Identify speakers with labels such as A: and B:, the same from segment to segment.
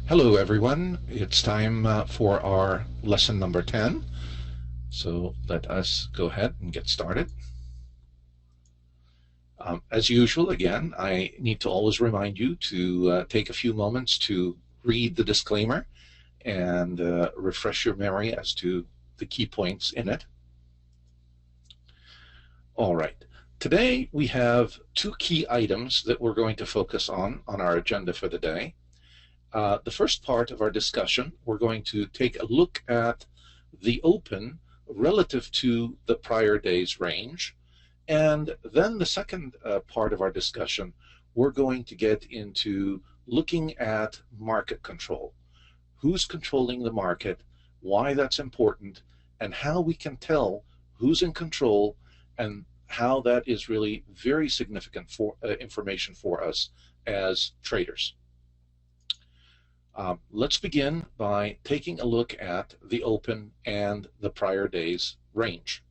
A: Hello everyone, it's time for our lesson number 10. So let us go ahead and get started. As usual, again, I need to always remind you to take a few moments to read the disclaimer and refresh your memory as to the key points in it. All right, today we have two key items that we're going to focus on our agenda for the day. The first part of our discussion, we're going to take a look at the open relative to the prior day's range. And then the second part of our discussion, we're going to get into looking at market control. Who's controlling the market, why that's important, and how we can tell who's in control, and how that is really very significant for information for us as traders. Let's begin by taking a look at the open and the prior day's range.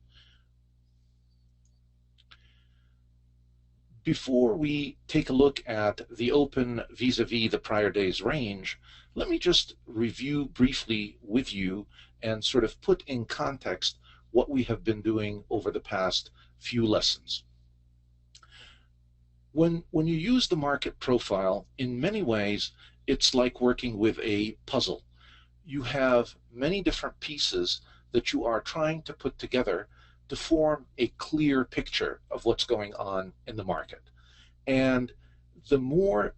A: Before we take a look at the open vis-a-vis the prior day's range, let me just review briefly with you and sort of put in context what we have been doing over the past few lessons. When you use the market profile, in many ways, it's like working with a puzzle. You have many different pieces that you are trying to put together to form a clear picture of what's going on in the market. And the more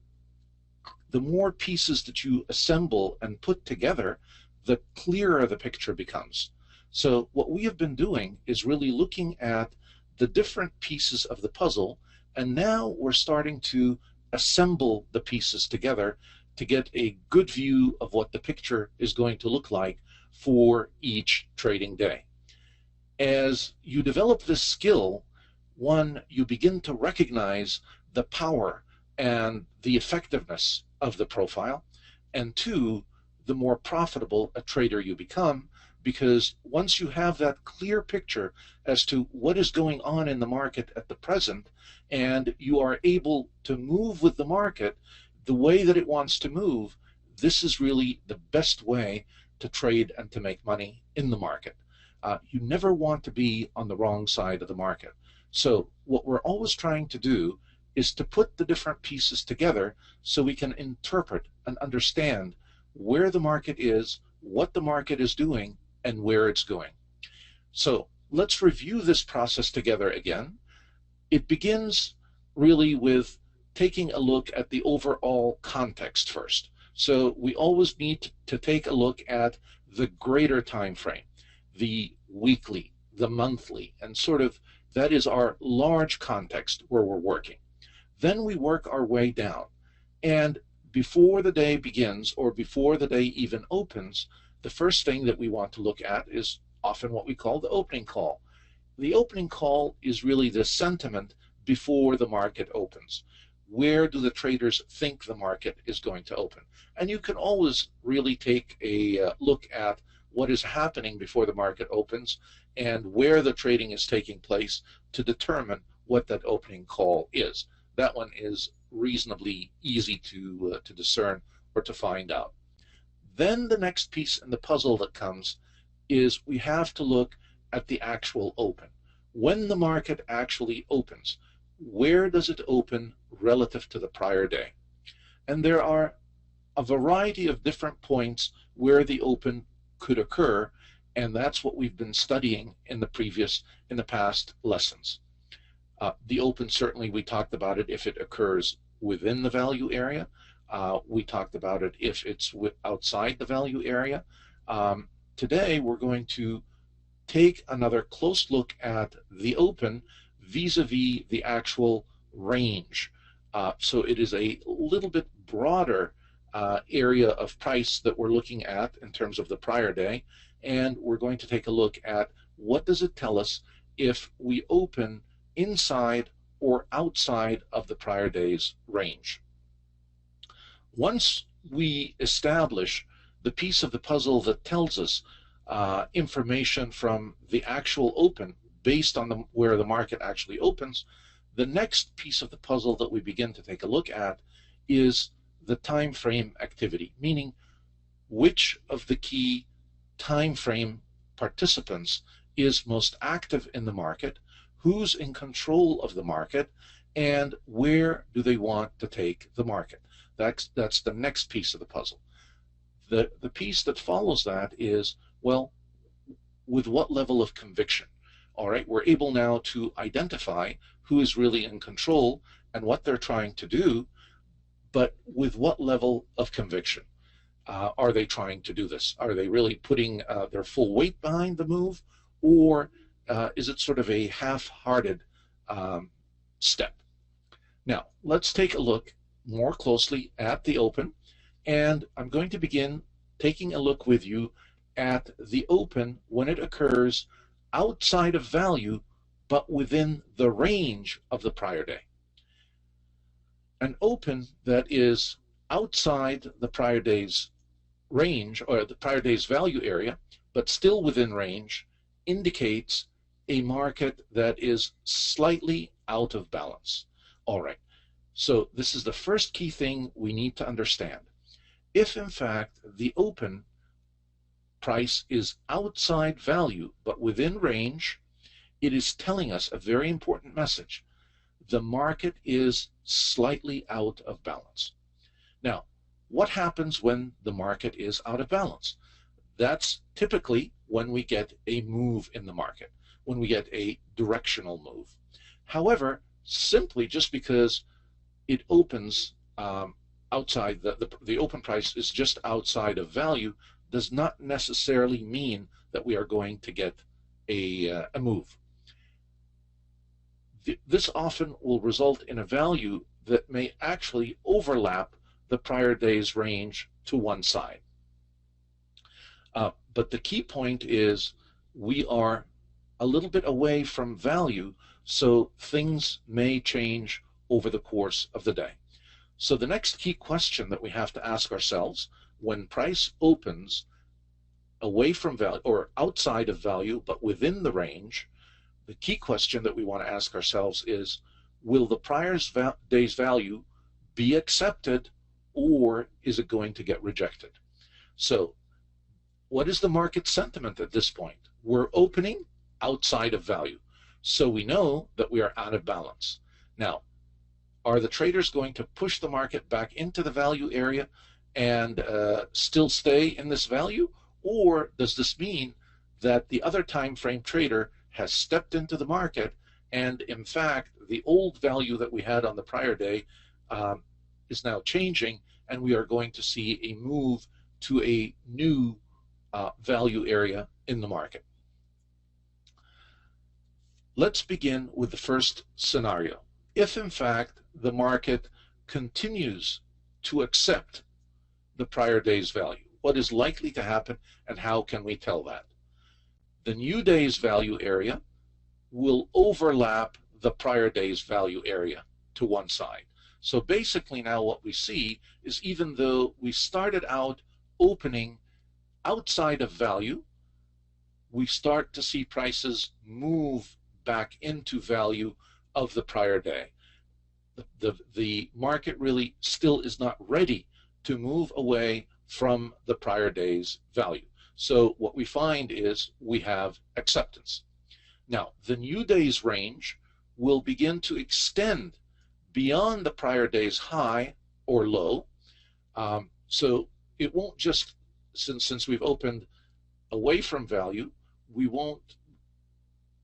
A: pieces that you assemble and put together, the clearer the picture becomes. So what we have been doing is really looking at the different pieces of the puzzle, and now we're starting to assemble the pieces together to get a good view of what the picture is going to look like for each trading day. As you develop this skill, one, you begin to recognize the power and the effectiveness of the profile, and two, the more profitable a trader you become, because once you have that clear picture as to what is going on in the market at the present, and you are able to move with the market the way that it wants to move, this is really the best way to trade and to make money in the market. You never want to be on the wrong side of the market. So what we're always trying to do is to put the different pieces together so we can interpret and understand where the market is, what the market is doing, and where it's going. So let's review this process together again. It begins really with taking a look at the overall context first. So we always need to take a look at the greater time frame, the weekly, the monthly, and sort of that is our large context where we're working. Then we work our way down, and before the day begins or before the day even opens, the first thing that we want to look at is often what we call the opening call. The opening call is really the sentiment before the market opens. Where do the traders think the market is going to open? And you can always really take a look at what is happening before the market opens and where the trading is taking place to determine what that opening call is. That one is reasonably easy to discern or to find out. Then the next piece in the puzzle that comes is we have to look at the actual open. When the market actually opens, where does it open relative to the prior day? And there are a variety of different points where the open could occur, and that's what we've been studying in the past lessons. The open, certainly we talked about it if it occurs within the value area. We talked about it if it's outside the value area. Today we're going to take another close look at the open vis-a-vis the actual range. So it is a little bit broader area of price that we're looking at in terms of the prior day, and we're going to take a look at what does it tell us if we open inside or outside of the prior day's range. Once we establish the piece of the puzzle that tells us information from the actual open based on where the market actually opens, the next piece of the puzzle that we begin to take a look at is the time frame activity, meaning which of the key time frame participants is most active in the market, who's in control of the market, and where do they want to take the market. That's the next piece of the puzzle. The piece that follows that is, well, with what level of conviction? All right, we're able now to identify who is really in control and what they're trying to do, but with what level of conviction? Are they trying to do this? Are they really putting their full weight behind the move, or is it sort of a half-hearted step? Now, let's take a look more closely at the open, and I'm going to begin taking a look with you at the open when it occurs outside of value, but within the range of the prior day. An open that is outside the prior day's range, or the prior day's value area, but still within range, indicates a market that is slightly out of balance. All right, so this is the first key thing we need to understand. If in fact the open price is outside value but within range, it is telling us a very important message. The market is slightly out of balance. Now, what happens when the market is out of balance? That's typically when we get a move in the market, when we get a directional move. However, simply just because it opens outside, the open price is just outside of value, does not necessarily mean that we are going to get a move. This often will result in a value that may actually overlap the prior day's range to one side. But the key point is we are a little bit away from value, so things may change over the course of the day. So the next key question that we have to ask ourselves when price opens away from value or outside of value but within the range, the key question that we want to ask ourselves is, will the prior day's value be accepted, or is it going to get rejected? So what is the market sentiment at this point? We're opening outside of value, so we know that we are out of balance. Now, are the traders going to push the market back into the value area and still stay in this value, or does this mean that the other time frame trader has stepped into the market and in fact the old value that we had on the prior day is now changing, and we are going to see a move to a new value area in the market? Let's begin with the first scenario. If in fact the market continues to accept the prior day's value, what is likely to happen and how can we tell that? The new day's value area will overlap the prior day's value area to one side. So basically now what we see is, even though we started out opening outside of value, we start to see prices move back into value of the prior day. The market really still is not ready to move away from the prior day's value. So what we find is we have acceptance. Now, the new day's range will begin to extend beyond the prior day's high or low. So it won't just, since we've opened away from value, we won't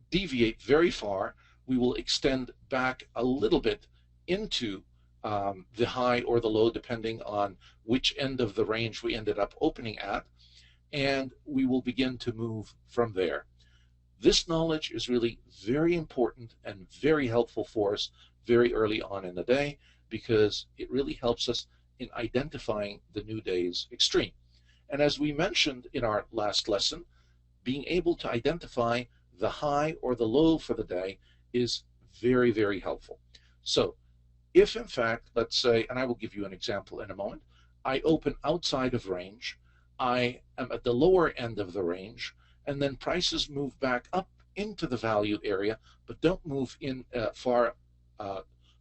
A: deviate very far. We will extend back a little bit into the high or the low, depending on which end of the range we ended up opening at, and we will begin to move from there. This knowledge is really very important and very helpful for us very early on in the day, because it really helps us in identifying the new day's extreme. And as we mentioned in our last lesson, being able to identify the high or the low for the day is very, very helpful. So if in fact, let's say, and I will give you an example in a moment, I open outside of range, I am at the lower end of the range, and then prices move back up into the value area, but don't move in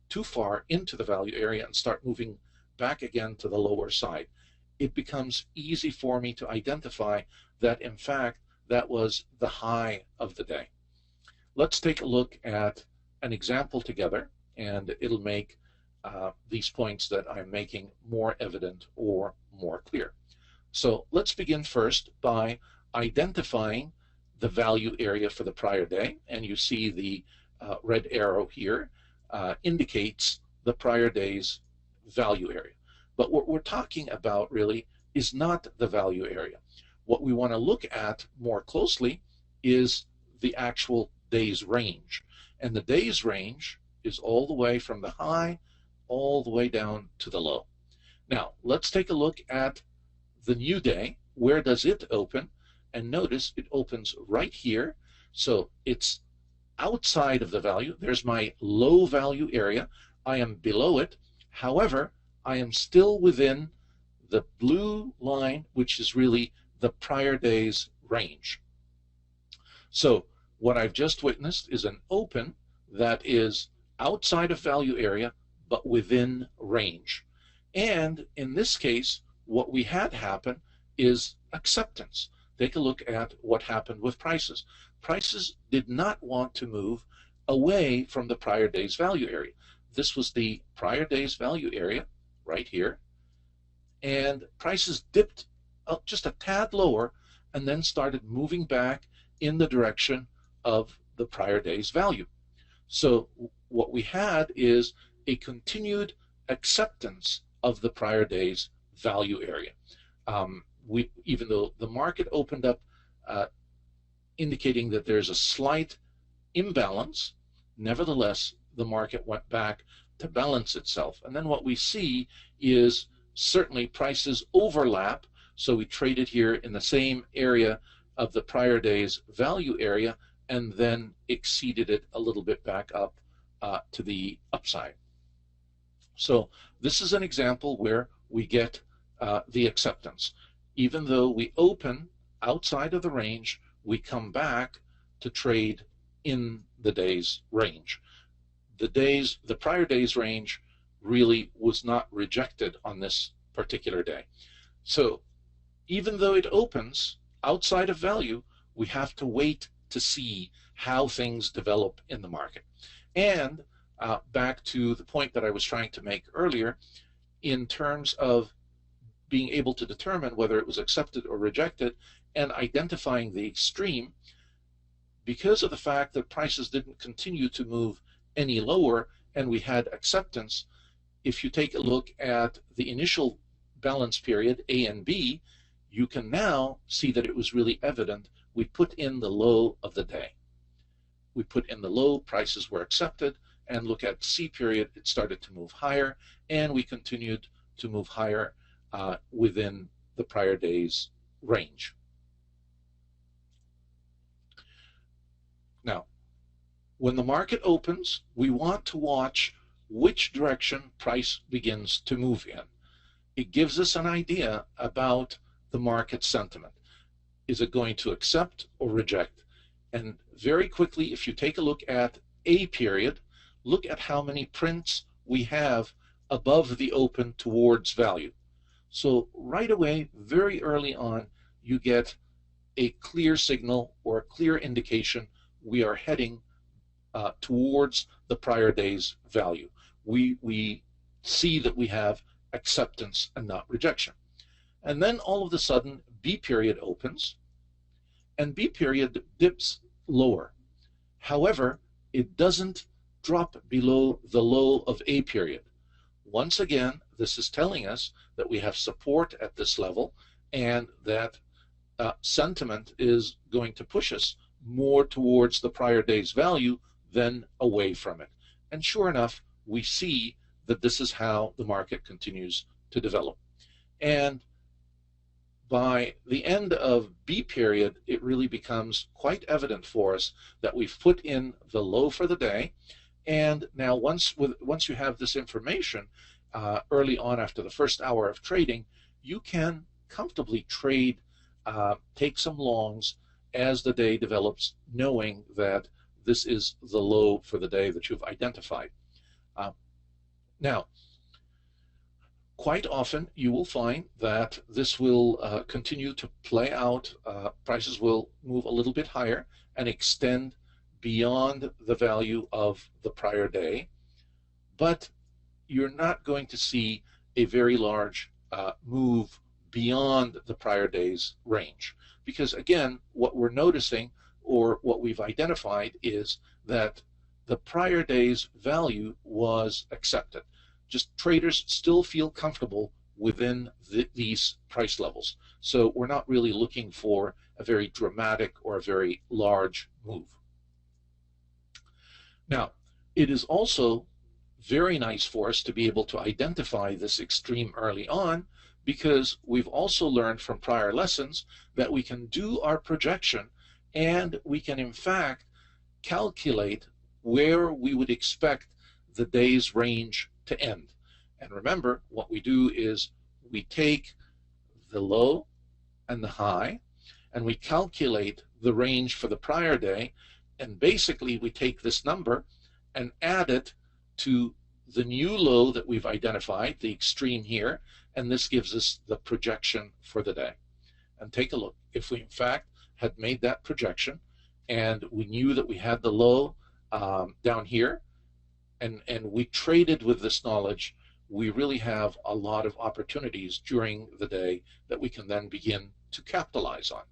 A: too far into the value area and start moving back again to the lower side. it becomes easy for me to identify that in fact that was the high of the day. Let's take a look at an example together, and it'll make these points that I'm making more evident or more clear. So let's begin first by identifying the value area for the prior day, and you see the red arrow here indicates the prior day's value area. But what we're talking about really is not the value area. What we want to look at more closely is the actual day's range. And the day's range is all the way from the high all the way down to the low. Now, let's take a look at the new day. Where does it open? And notice it opens right here. So it's outside of the value. There's my low value area. I am below it. However, I am still within the blue line, which is really the prior day's range. So what I've just witnessed is an open that is outside of value area, but within range. And in this case, what we had happen is acceptance. Take a look at what happened with prices. Prices did not want to move away from the prior day's value area. This was the prior day's value area right here. And prices dipped up just a tad lower and then started moving back in the direction of the prior day's value. So what we had is a continued acceptance of the prior day's value area. Even though the market opened up indicating that there's a slight imbalance, nevertheless, the market went back to balance itself. And then what we see is certainly prices overlap. So we traded here in the same area of the prior day's value area and then exceeded it a little bit back up to the upside. So this is an example where we get the acceptance. Even though we open outside of the range, we come back to trade in the day's range. The prior day's range really was not rejected on this particular day. So even though it opens outside of value, we have to wait to see how things develop in the market. And back to the point that I was trying to make earlier, in terms of being able to determine whether it was accepted or rejected and identifying the extreme, because of the fact that prices didn't continue to move any lower and we had acceptance, if you take a look at the initial balance period, A and B, you can now see that it was really evident. We put in the low of the day. We put in the low, prices were accepted, and look at C period, it started to move higher, and we continued to move higher within the prior day's range. Now, when the market opens, we want to watch which direction price begins to move in. It gives us an idea about the market sentiment. Is it going to accept or reject? And very quickly, if you take a look at A period, look at how many prints we have above the open towards value. So right away, very early on, you get a clear signal or a clear indication we are heading towards the prior day's value. We see that we have acceptance and not rejection. And then all of a sudden, B period opens, and B period dips lower. However, it doesn't drop below the low of A period. Once again, this is telling us that we have support at this level and that sentiment is going to push us more towards the prior day's value than away from it. And sure enough, we see that this is how the market continues to develop. And by the end of B period, it really becomes quite evident for us that we've put in the low for the day. And now once you have this information early on after the first hour of trading, you can comfortably trade, take some longs as the day develops, knowing that this is the low for the day that you've identified. Now, quite often you will find that this will continue to play out. Prices will move a little bit higher and extend beyond the value of the prior day, but you're not going to see a very large move beyond the prior day's range. Because again, what we're noticing or what we've identified is that the prior day's value was accepted. Just traders still feel comfortable within these price levels. So we're not really looking for a very dramatic or a very large move. Now, it is also very nice for us to be able to identify this extreme early on, because we've also learned from prior lessons that we can do our projection and we can in fact calculate where we would expect the day's range to end. And remember, what we do is we take the low and the high and we calculate the range for the prior day, and basically we take this number and add it to the new low that we've identified, the extreme here, and this gives us the projection for the day. And take a look. If we in fact had made that projection and we knew that we had the low down here, and we traded with this knowledge, we really have a lot of opportunities during the day that we can then begin to capitalize on.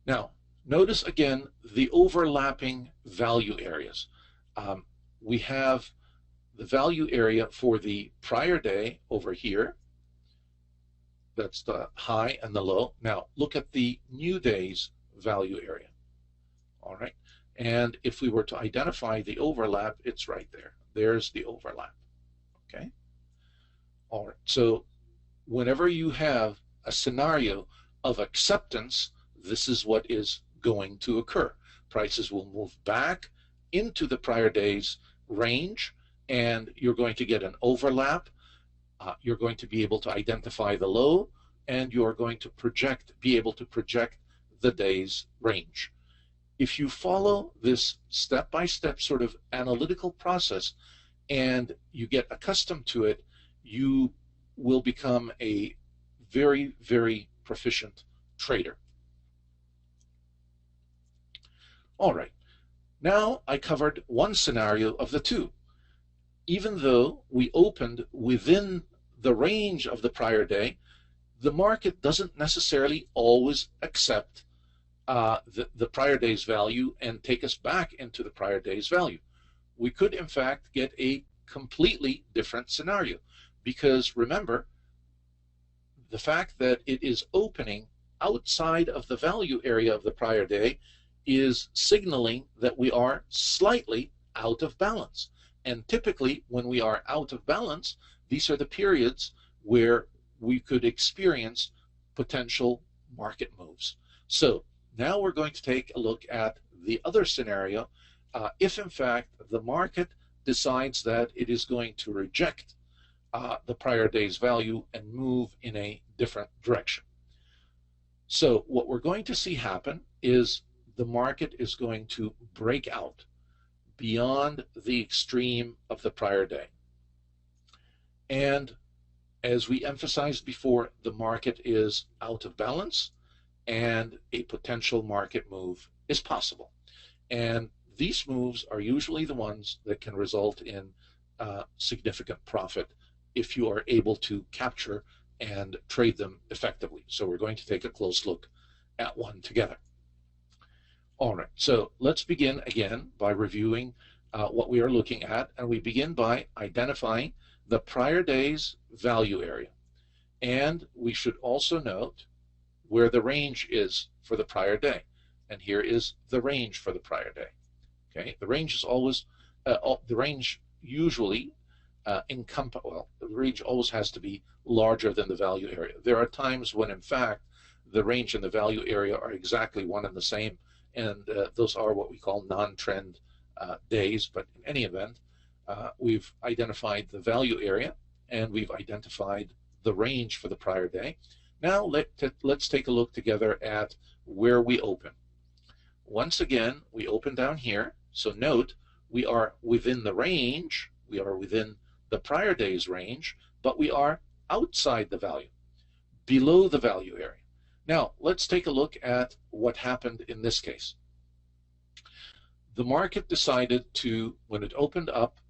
A: Now, notice again the overlapping value areas. We have the value area for the prior day over here. That's the high and the low. Now, look at the new day's value area. All right. And if we were to identify the overlap, it's right there. There's the overlap. Okay. All right. So whenever you have a scenario of acceptance, this is what is going to occur. Prices will move back into the prior day's range, and you're going to get an overlap. You're going to be able to identify the low, and you're going to be able to project the day's range. If you follow this step-by-step sort of analytical process and you get accustomed to it, you will become a very, very proficient trader. All right, now I covered one scenario of the two. Even though we opened within the range of the prior day, the market doesn't necessarily always accept the prior day's value and take us back into the prior day's value. We could in fact get a completely different scenario, because remember, the fact that it is opening outside of the value area of the prior day is signaling that we are slightly out of balance. And typically when we are out of balance, these are the periods where we could experience potential market moves. So now we're going to take a look at the other scenario. If in fact the market decides that it is going to reject the prior day's value and move in a different direction. So what we're going to see happen is the market is going to break out beyond the extreme of the prior day. And as we emphasized before, the market is out of balance and a potential market move is possible. And these moves are usually the ones that can result in significant profit if you are able to capture and trade them effectively. So we're going to take a close look at one together. All right, so let's begin again by reviewing what we are looking at, and we begin by identifying the prior day's value area. And we should also note where the range is for the prior day. And here is the range for the prior day. Okay, the range is always, the range usually the range always has to be larger than the value area. There are times when in fact the range and the value area are exactly one and the same, and those are what we call non-trend days. But in any event, we've identified the value area and we've identified the range for the prior day. Now let's take a look together at where we open. Once again, we open down here. So note, we are within the range. We are within the prior day's range, but we are outside the value, below the value area. Now, let's take a look at what happened in this case. The market decided to, when it opened up,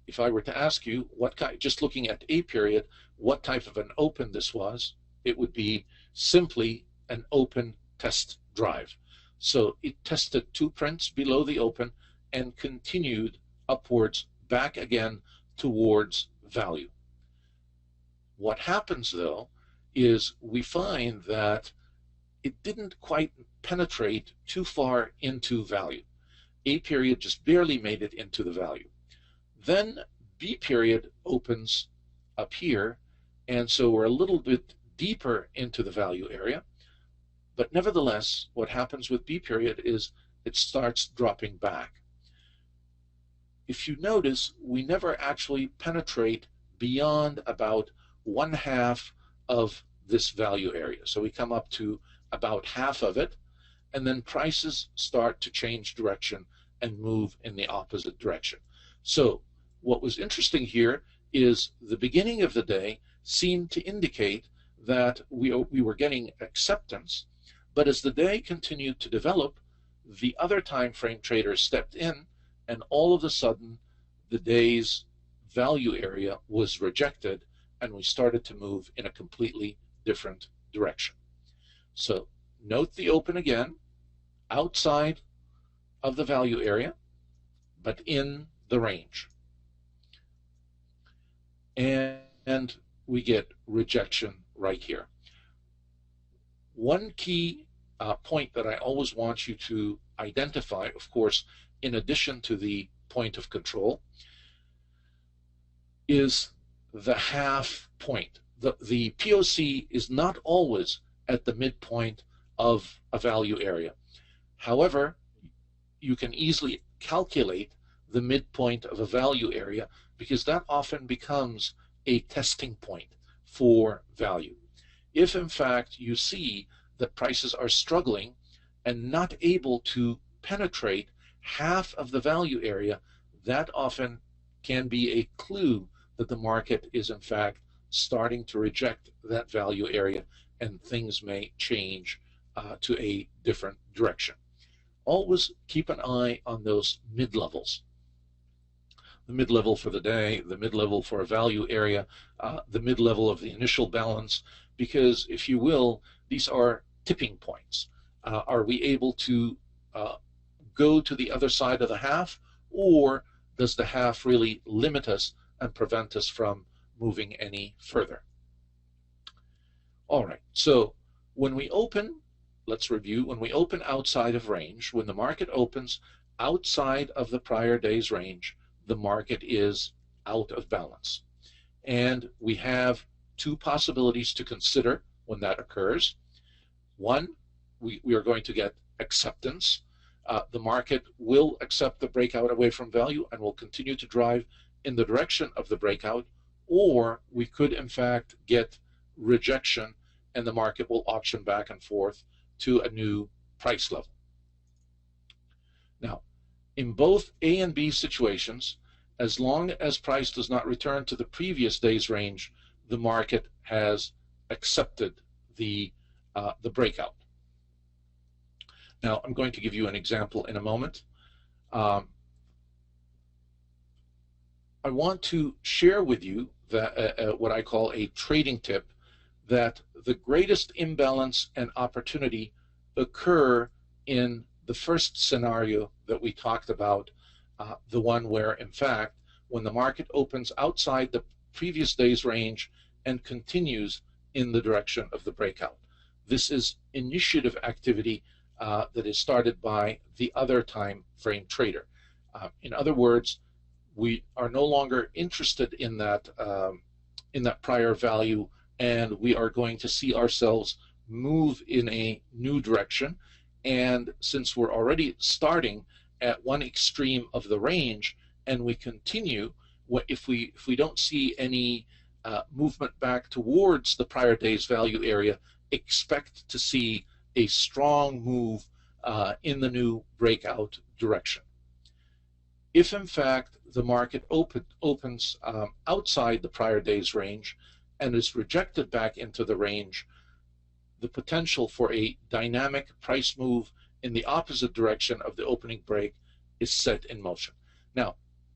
A: if I were to ask you what kind, just looking at a period, what type of an open this was, it would be simply an open test drive. So it tested 2 prints below the open and continued upwards back again towards value. What happens though is we find that it didn't quite penetrate too far into value. A period just barely made it into the value. Then B period opens up here, and so we're a little bit deeper into the value area. But nevertheless, what happens with B period is it starts dropping back. If you notice, we never actually penetrate beyond about 1/2 of this value area. So we come up to about half of it, and then prices start to change direction and move in the opposite direction. So what was interesting here is the beginning of the day seemed to indicate that we were getting acceptance, but as the day continued to develop, the other time frame traders stepped in, and all of a sudden the day's value area was rejected, and we started to move in a completely different direction. So note the open again, outside of the value area, but in the range. And we get rejection right here. One key point that I always want you to identify, of course, in addition to the point of control, is the half point. The POC is not always at the midpoint of a value area. However, you can easily calculate the midpoint of a value area because that often becomes a testing point for value. If in fact you see that prices are struggling and not able to penetrate half of the value area, that often can be a clue that the market is in fact starting to reject that value area and things may change to a different direction. Always keep an eye on those mid-levels. The mid-level for the day, the mid-level for a value area, the mid-level of the initial balance, because if you will, these are tipping points. Are we able to go to the other side of the half, or does the half really limit us and prevent us from moving any further? All right, so when we open, let's review, when we open outside of range, when the market opens outside of the prior day's range, the market is out of balance. And we have 2 possibilities to consider when that occurs. One, we are going to get acceptance. The market will accept the breakout away from value and will continue to drive in the direction of the breakout, or we could in fact get rejection and the market will auction back and forth to a new price level. Now, in both A and B situations, as long as price does not return to the previous day's range, the market has accepted the breakout. Now, I'm going to give you an example in a moment. I want to share with you that what I call a trading tip, that the greatest imbalance and opportunity occur in the first scenario that we talked about, the one where, in fact, when the market opens outside the previous day's range and continues in the direction of the breakout. This is initiative activity that is started by the other time frame trader. In other words, we are no longer interested in that prior value, and we are going to see ourselves move in a new direction. And since we're already starting at one extreme of the range and we continue, if we don't see any movement back towards the prior day's value area, expect to see a strong move in the new breakout direction. If in fact the market opens outside the prior day's range and is rejected back into the range, the potential for a dynamic price move in the opposite direction of the opening break is set in motion. Now,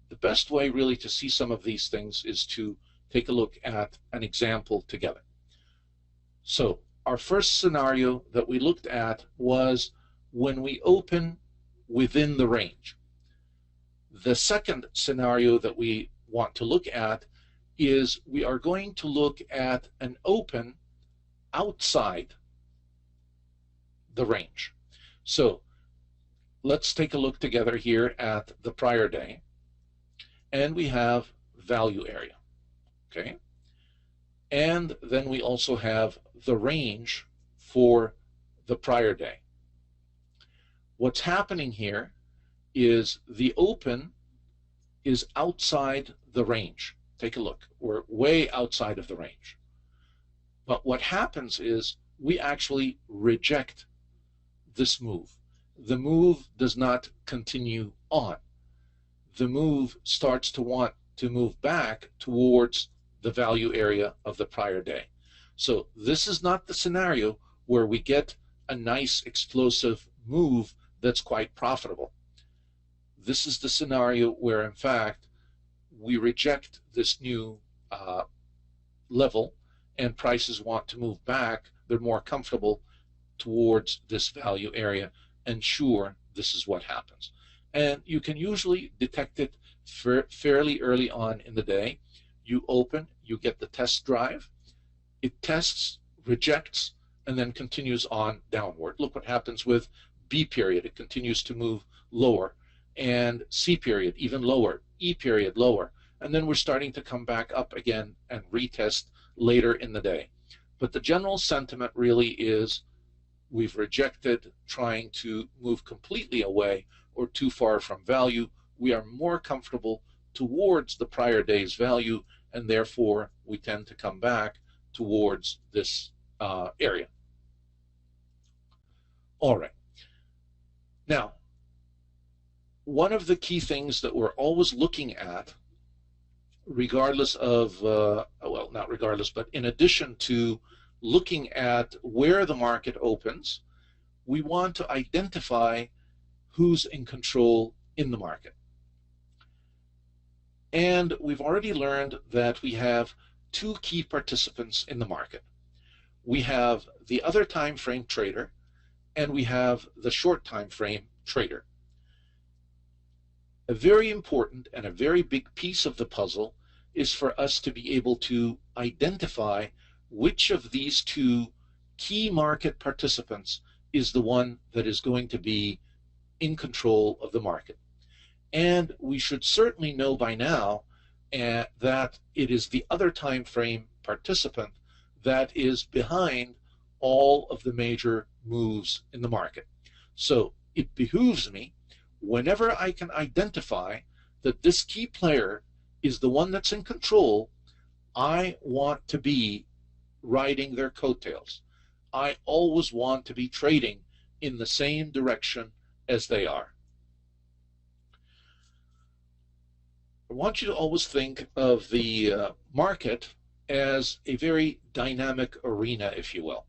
A: the best way really to see some of these things is to take a look at an example together. So our first scenario that we looked at was when we open within the range. The second scenario that we want to look at is we are going to look at an open outside the range. So let's take a look together here at the prior day, and we have value area, okay? And then we also have the range for the prior day. What's happening here is the open is outside the range. Take a look. We're way outside of the range. But what happens is we actually reject this move. The move does not continue on. The move starts to want to move back towards the value area of the prior day. So this is not the scenario where we get a nice explosive move that's quite profitable. This is the scenario where in fact we reject this new level and prices want to move back. They're more comfortable towards this value area, and sure, this is what happens. And you can usually detect it fairly early on in the day. You open, you get the test drive, it tests, rejects, and then continues on downward. Look what happens with B period. It continues to move lower, and C period even lower, E period lower, and then we're starting to come back up again and retest later in the day. But the general sentiment really is we've rejected trying to move completely away or too far from value. We are more comfortable towards the prior day's value, and therefore we tend to come back towards this area. All right. Now, one of the key things that we're always looking at, regardless of, well, not regardless, but in addition to looking at where the market opens, we want to identify who's in control in the market. And we've already learned that we have two key participants in the market. We have the other time frame trader, and we have the short time frame trader. A very important and a very big piece of the puzzle is for us to be able to identify which of these two key market participants is the one that is going to be in control of the market. And we should certainly know by now that it is the other time frame participant that is behind all of the major moves in the market. So it behooves me, whenever I can identify that this key player is the one that's in control, I want to be riding their coattails. I always want to be trading in the same direction as they are. I want you to always think of the market as a very dynamic arena, if you will.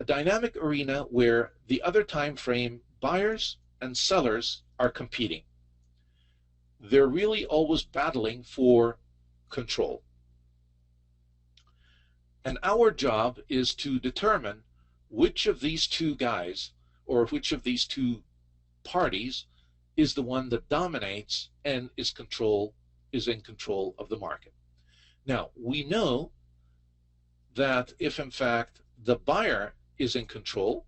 A: A dynamic arena where the other time frame buyers and sellers are competing. They're really always battling for control. And our job is to determine which of these two guys or which of these two parties is the one that dominates and is in control of the market. Now, we know that if in fact the buyer is in control,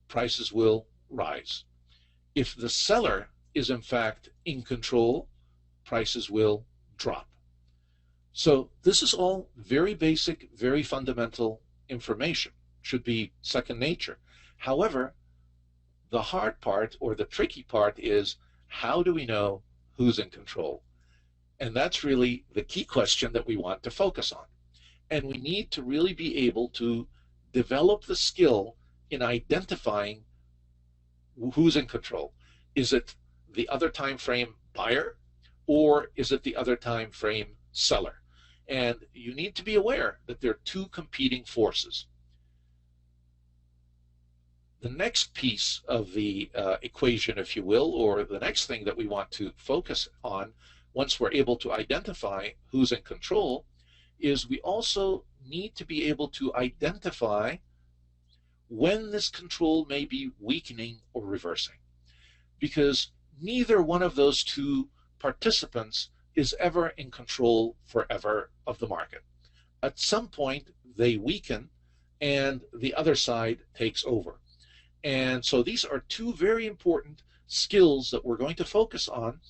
A: prices will rise. If the seller is in fact in control, prices will drop. So this is all very basic, very fundamental information. Should be second nature. However, the hard part or the tricky part is, how do we know who's in control? And that's really the key question that we want to focus on. And we need to really be able to develop the skill in identifying who's in control. Is it the other time frame buyer, or is it the other time frame seller? And you need to be aware that there are two competing forces. The next piece of the equation, if you will, or the next thing that we want to focus on once we're able to identify who's in control, is we also need to be able to identify when this control may be weakening or reversing. Because neither one of those two participants is ever in control forever of the market. At some point, they weaken and the other side takes over. And so these are two very important skills that we're going to focus on,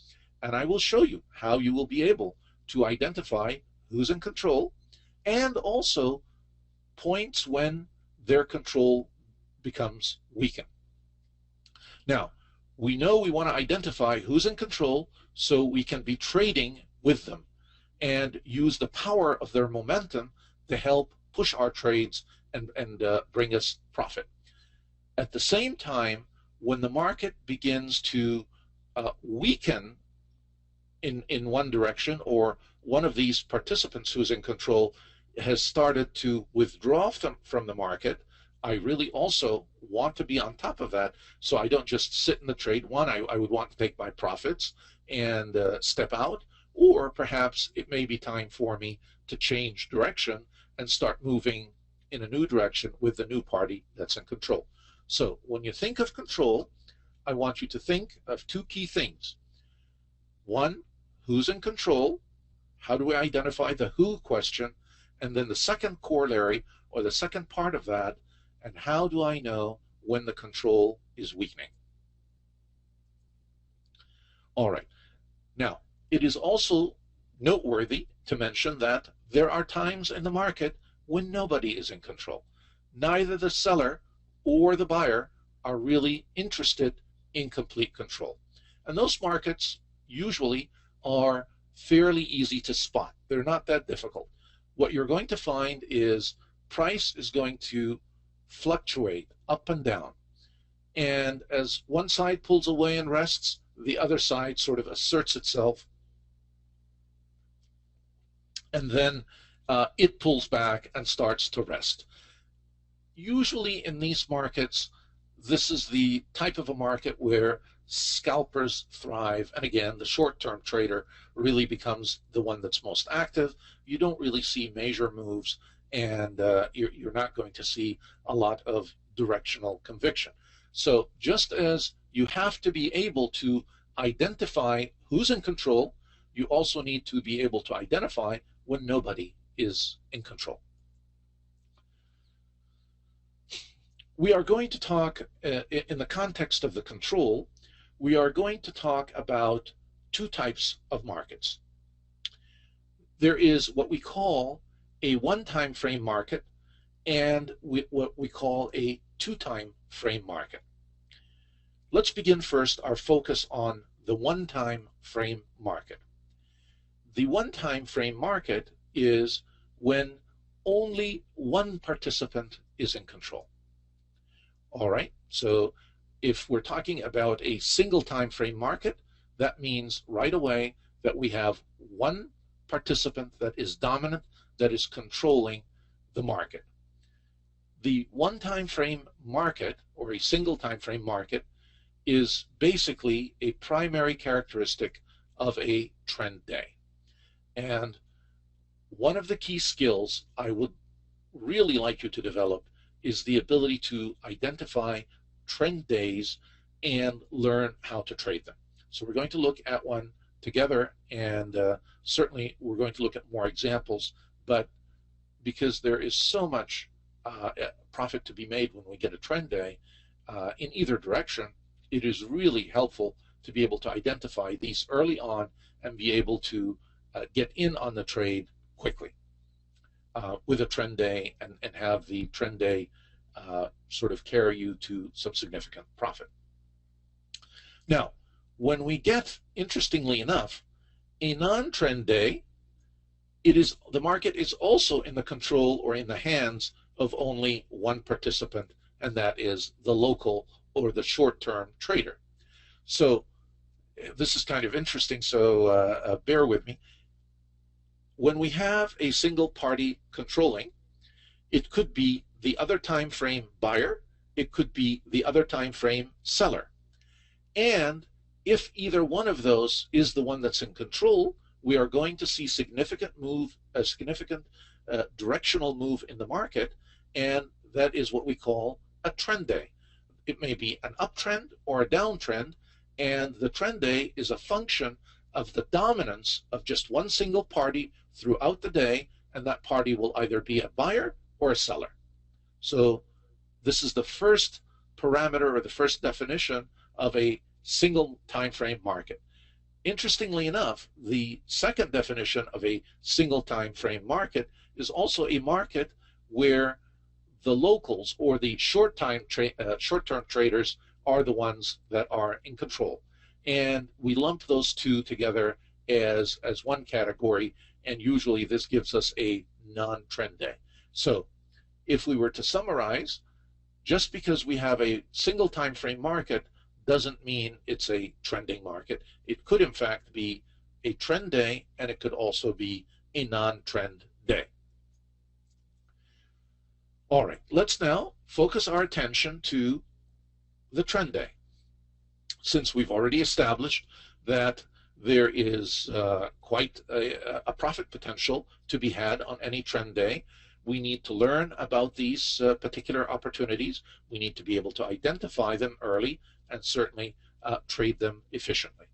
A: and I will show you how you will be able to identify who's in control and also points when their control becomes weakened. Now, we know we want to identify who's in control so we can be trading with them and use the power of their momentum to help push our trades and bring us profit. At the same time, when the market begins to weaken in one direction, or one of these participants who's in control has started to withdraw from the market, I really also want to be on top of that, so I don't just sit in the trade. One, I would want to take my profits and step out, or perhaps it may be time for me to change direction and start moving in a new direction with the new party that's in control. So when you think of control, I want you to think of two key things. One, who's in control? How do we identify the who question? And then the second corollary, or the second part of that, and how do I know when the control is weakening? All right. Now, it is also noteworthy to mention that there are times in the market when nobody is in control. Neither the seller or the buyer are really interested in complete control. And those markets usually are fairly easy to spot. They're not that difficult. What you're going to find is price is going to fluctuate up and down. And as one side pulls away and rests, the other side sort of asserts itself. And then it pulls back and starts to rest. Usually in these markets, this is the type of a market where scalpers thrive. And again, the short-term trader really becomes the one that's most active. You don't really see major moves, and you're not going to see a lot of directional conviction. So just as you have to be able to identify who's in control, you also need to be able to identify when nobody is in control. We are going to talk, in the context of the control, we are going to talk about two types of markets. There is what we call a one-time frame market and what we call a two-time frame market. Let's begin first our focus on the one-time frame market. The one-time frame market is when only one participant is in control. All right, so if we're talking about a single time frame market, that means right away that we have one participant that is dominant, that is controlling the market. The one time frame market, or a single time frame market, is basically a primary characteristic of a trend day. And one of the key skills I would really like you to develop is the ability to identify trend days and learn how to trade them. So we're going to look at one together, and certainly we're going to look at more examples, but because there is so much profit to be made when we get a trend day in either direction, it is really helpful to be able to identify these early on and be able to get in on the trade quickly with a trend day, and have the trend day sort of carry you to some significant profit. Now, when we get, interestingly enough, a non-trend day, the market is also in the control or in the hands of only one participant, and that is the local or the short-term trader. So this is kind of interesting, so bear with me. When we have a single party controlling, it could be the other time frame buyer, it could be the other time frame seller. And if either one of those is the one that's in control, we are going to see a significant directional move in the market, and that is what we call a trend day. It may be an uptrend or a downtrend, and the trend day is a function of the dominance of just one single party throughout the day, and that party will either be a buyer or a seller. So this is the first parameter or the first definition of a single time frame market. Interestingly enough, the second definition of a single time frame market is also a market where the locals or the short-term traders are the ones that are in control. And we lump those two together as one category, and usually this gives us a non-trend day. So if we were to summarize, just because we have a single time frame market doesn't mean it's a trending market. It could in fact be a trend day, and it could also be a non-trend day. All right, let's now focus our attention to the trend day. Since we've already established that there is quite a profit potential to be had on any trend day, we need to learn about these particular opportunities. We need to be able to identify them early and certainly trade them efficiently.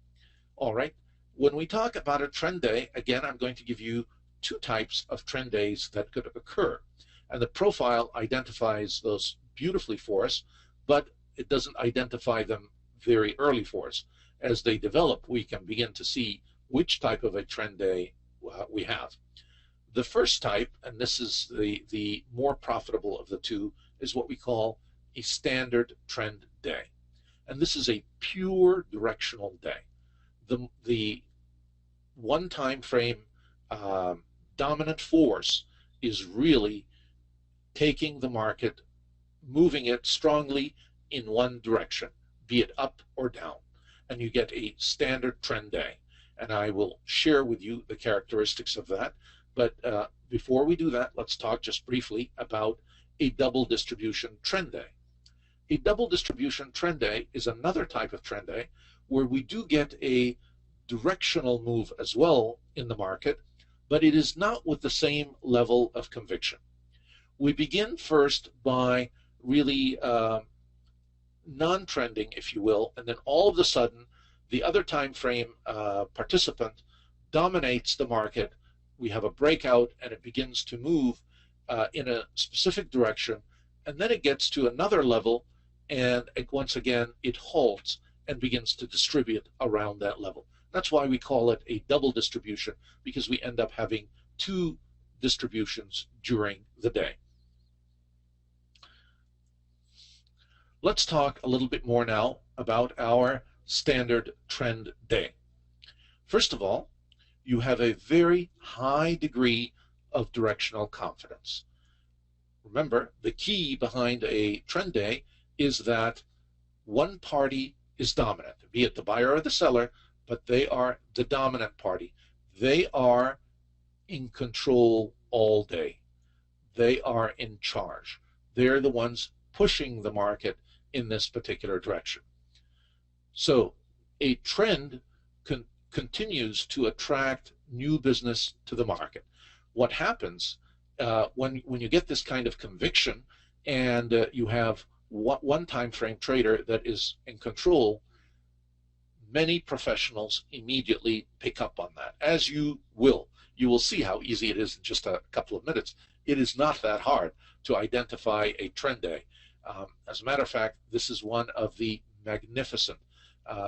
A: All right, when we talk about a trend day, again, I'm going to give you two types of trend days that could occur. And the profile identifies those beautifully for us, but it doesn't identify them very early for us. As they develop, we can begin to see which type of a trend day we have. The first type, and this is the more profitable of the two, is what we call a standard trend day. And this is a pure directional day. The one time frame dominant force is really taking the market, moving it strongly in one direction, be it up or down, and you get a standard trend day. And I will share with you the characteristics of that. But before we do that, let's talk just briefly about a double distribution trend day. A double distribution trend day is another type of trend day where we do get a directional move as well in the market, but it is not with the same level of conviction. We begin first by really non-trending, if you will, and then all of a sudden the other time frame participant dominates the market. We have a breakout and it begins to move in a specific direction, and then it gets to another level, and once again it halts and begins to distribute around that level. That's why we call it a double distribution, because we end up having two distributions during the day. Let's talk a little bit more now about our standard trend day. First of all, you have a very high degree of directional confidence. Remember, the key behind a trend day is that one party is dominant, be it the buyer or the seller, but they are the dominant party. They are in control all day. They are in charge. They're the ones pushing the market in this particular direction. So a trend continues to attract new business to the market. What happens when you get this kind of conviction and you have one time frame trader that is in control, many professionals immediately pick up on that, as you will. You will see how easy it is in just a couple of minutes. It is not that hard to identify a trend day. As a matter of fact, this is one of the magnificent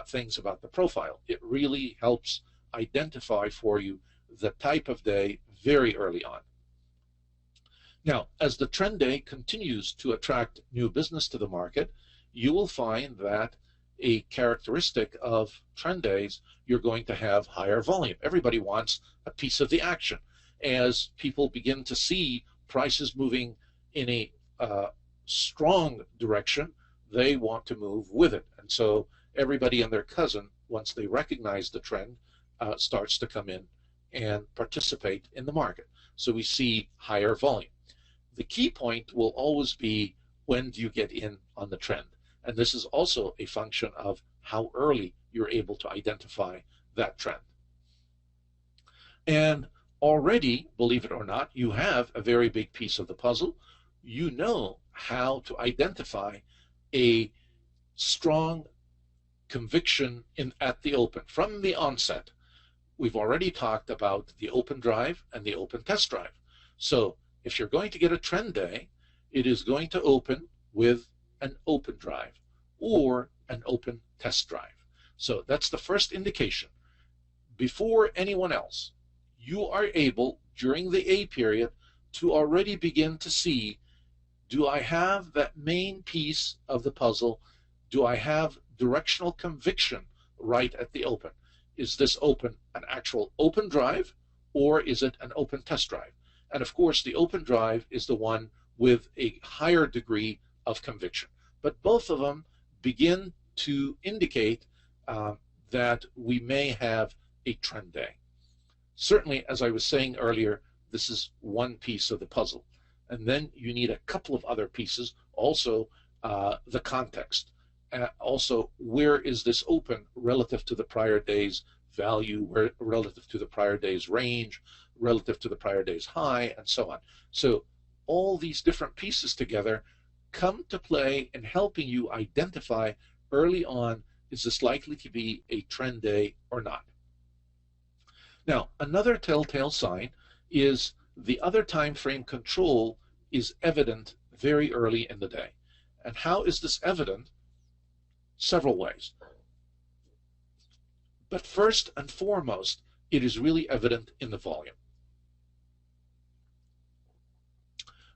A: things about the profile. It really helps identify for you the type of day very early on. Now, as the trend day continues to attract new business to the market, you will find that a characteristic of trend days, you're going to have higher volume. Everybody wants a piece of the action. As people begin to see prices moving in a strong direction, they want to move with it. And so everybody and their cousin once they recognize the trend, starts to come in and participate in the market. So we see higher volume. The key point will always be, when do you get in on the trend? And this is also a function of how early you're able to identify that trend. And already, believe it or not, you have a very big piece of the puzzle. You know how to identify a strong conviction at the open from the onset. We've already talked about the open drive and the open test drive. So if you're going to get a trend day, it is going to open with an open drive or an open test drive. So that's the first indication. Before anyone else, you are able, during the A period, to already begin to see, do I have that main piece of the puzzle? Do I have directional conviction right at the open? Is this open an actual open drive, or is it an open test drive? And of course, the open drive is the one with a higher degree of conviction. But both of them begin to indicate that we may have a trend day. Certainly, as I was saying earlier, this is one piece of the puzzle. And then you need a couple of other pieces. Also, the context. Also, where is this open relative to the prior day's value, relative to the prior day's range, relative to the prior day's high, and so on. So all these different pieces together come to play in helping you identify early on, is this likely to be a trend day or not? Now, another telltale sign is the other time frame control is evident very early in the day. And how is this evident? Several ways. But first and foremost, it is really evident in the volume.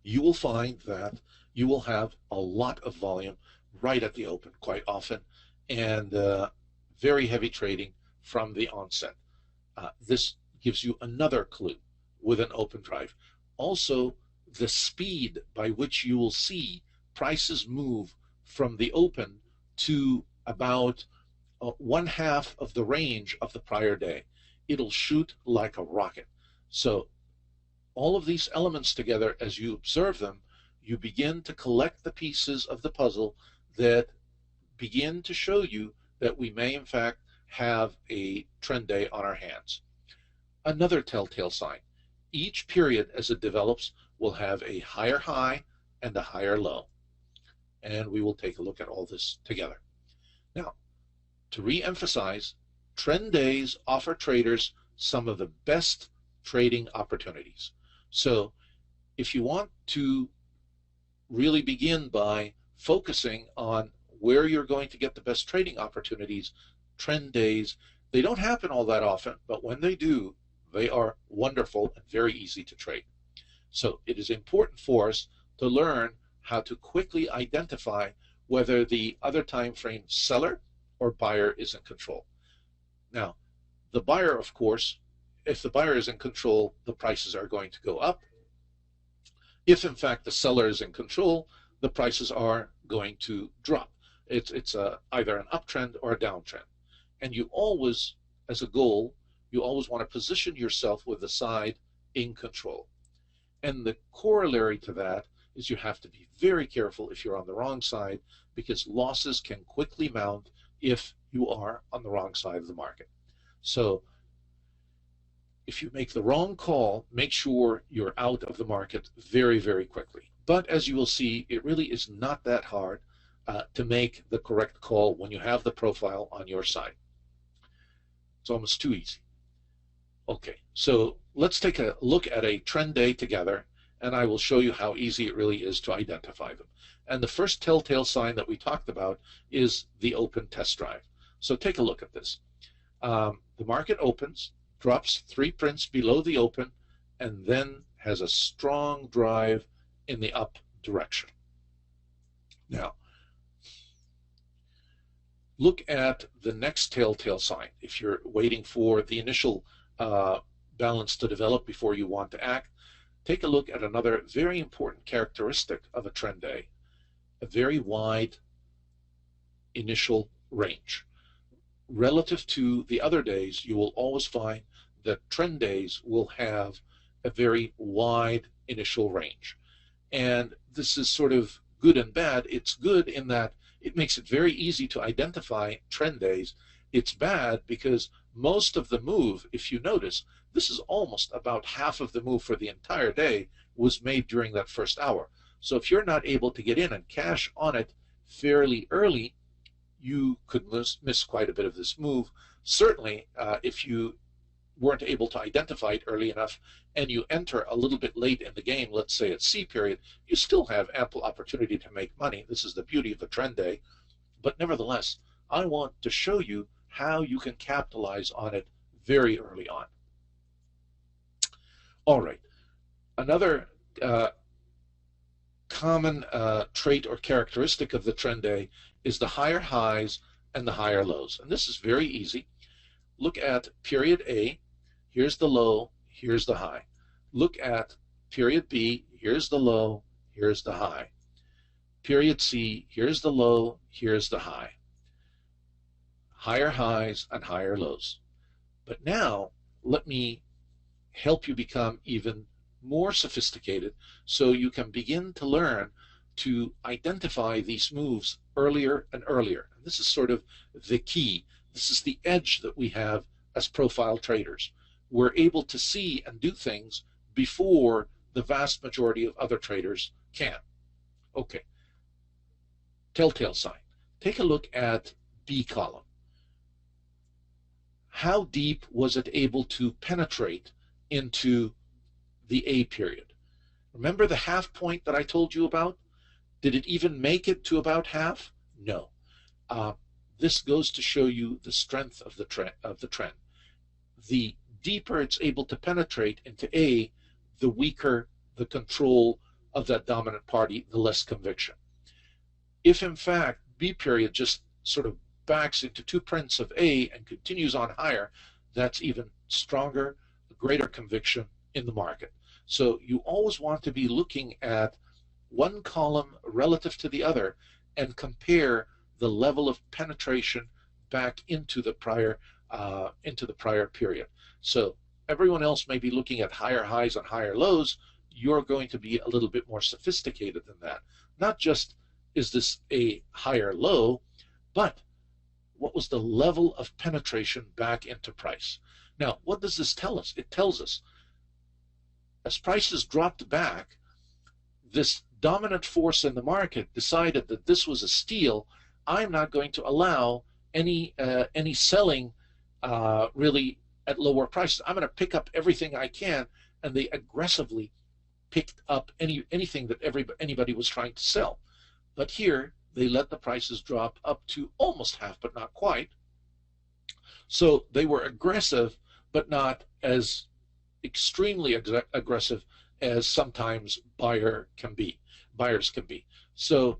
A: You will find that you will have a lot of volume right at the open quite often, and very heavy trading from the onset. This gives you another clue with an open drive. Also, the speed by which you will see prices move from the open to about 1/2 of the range of the prior day. It'll shoot like a rocket. So all of these elements together, as you observe them, you begin to collect the pieces of the puzzle that begin to show you that we may in fact have a trend day on our hands. Another telltale sign: each period as it develops will have a higher high and a higher low. And we will take a look at all this together. Now, to re-emphasize, trend days offer traders some of the best trading opportunities. So if you want to really begin by focusing on where you're going to get the best trading opportunities, trend days, they don't happen all that often, but when they do, they are wonderful and very easy to trade. So it is important for us to learn how to quickly identify whether the other time frame seller or buyer is in control. Now, the buyer, of course, if the buyer is in control, the prices are going to go up. If in fact the seller is in control, the prices are going to drop. It's either an uptrend or a downtrend. And you always, as a goal, you always want to position yourself with the side in control. And the corollary to that is you have to be very careful if you're on the wrong side, because losses can quickly mount if you are on the wrong side of the market. So if you make the wrong call, make sure you're out of the market very, very quickly. But as you will see, it really is not that hard to make the correct call when you have the profile on your side. It's almost too easy. Okay, so let's take a look at a trend day together, and I will show you how easy it really is to identify them. And the first telltale sign that we talked about is the open test drive. So take a look at this. The market opens, drops 3 prints below the open, and then has a strong drive in the up direction. Now, look at the next telltale sign. If you're waiting for the initial balance to develop before you want to act, take a look at another very important characteristic of a trend day: a very wide initial range. relative to the other days, you will always find that trend days will have a very wide initial range. And this is sort of good and bad. It's good in that it makes it very easy to identify trend days. It's bad because most of the move, if you notice, this is almost about half of the move for the entire day was made during that first hour. So if you're not able to get in and cash on it fairly early, you could miss quite a bit of this move. Certainly, if you weren't able to identify it early enough and you enter a little bit late in the game, let's say at C period, you still have ample opportunity to make money. This is the beauty of a trend day. But nevertheless, I want to show you how you can capitalize on it very early on. All right, another common trait or characteristic of the trend day is the higher highs and the higher lows. And this is very easy. Look at period A, here's the low, here's the high. Look at period B, here's the low, here's the high. Period C, here's the low, here's the high. Higher highs and higher lows. But now let me help you become even more sophisticated so you can begin to learn to identify these moves earlier and earlier. And this is sort of the key. This is the edge that we have as profile traders. We're able to see and do things before the vast majority of other traders can. Okay. Telltale sign. Take a look at B column. How deep was it able to penetrate into the A period? Remember the half point that I told you about? Did it even make it to about half? No. This goes to show you the strength of the trend. The deeper it's able to penetrate into A, the weaker the control of that dominant party, the less conviction. If in fact B period just sort of backs into two prints of A and continues on higher, that's even stronger, greater conviction in the market. So you always want to be looking at one column relative to the other and compare the level of penetration back into the prior period. So everyone else may be looking at higher highs and higher lows. You're going to be a little bit more sophisticated than that. Not just is this a higher low, but what was the level of penetration back into price? Now, what does this tell us? It tells us as prices dropped back, this dominant force in the market decided that this was a steal. I'm not going to allow any selling really at lower prices. I'm going to pick up everything I can, and they aggressively picked up anything that anybody was trying to sell. But here they let the prices drop up to almost half, but not quite. So they were aggressive, but not as extremely aggressive as sometimes buyers can be. So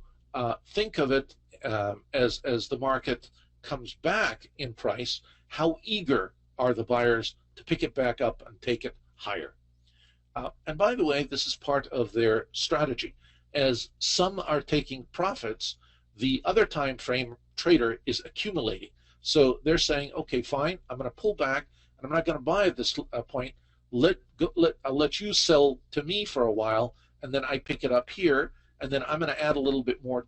A: think of it as the market comes back in price, how eager are the buyers to pick it back up and take it higher. And by the way, this is part of their strategy. As some are taking profits, the other time frame trader is accumulating. So they're saying, okay, fine, I'm going to pull back, and I'm not going to buy at this point. I'll let you sell to me for a while, and then I pick it up here, and then I'm going to add a little bit more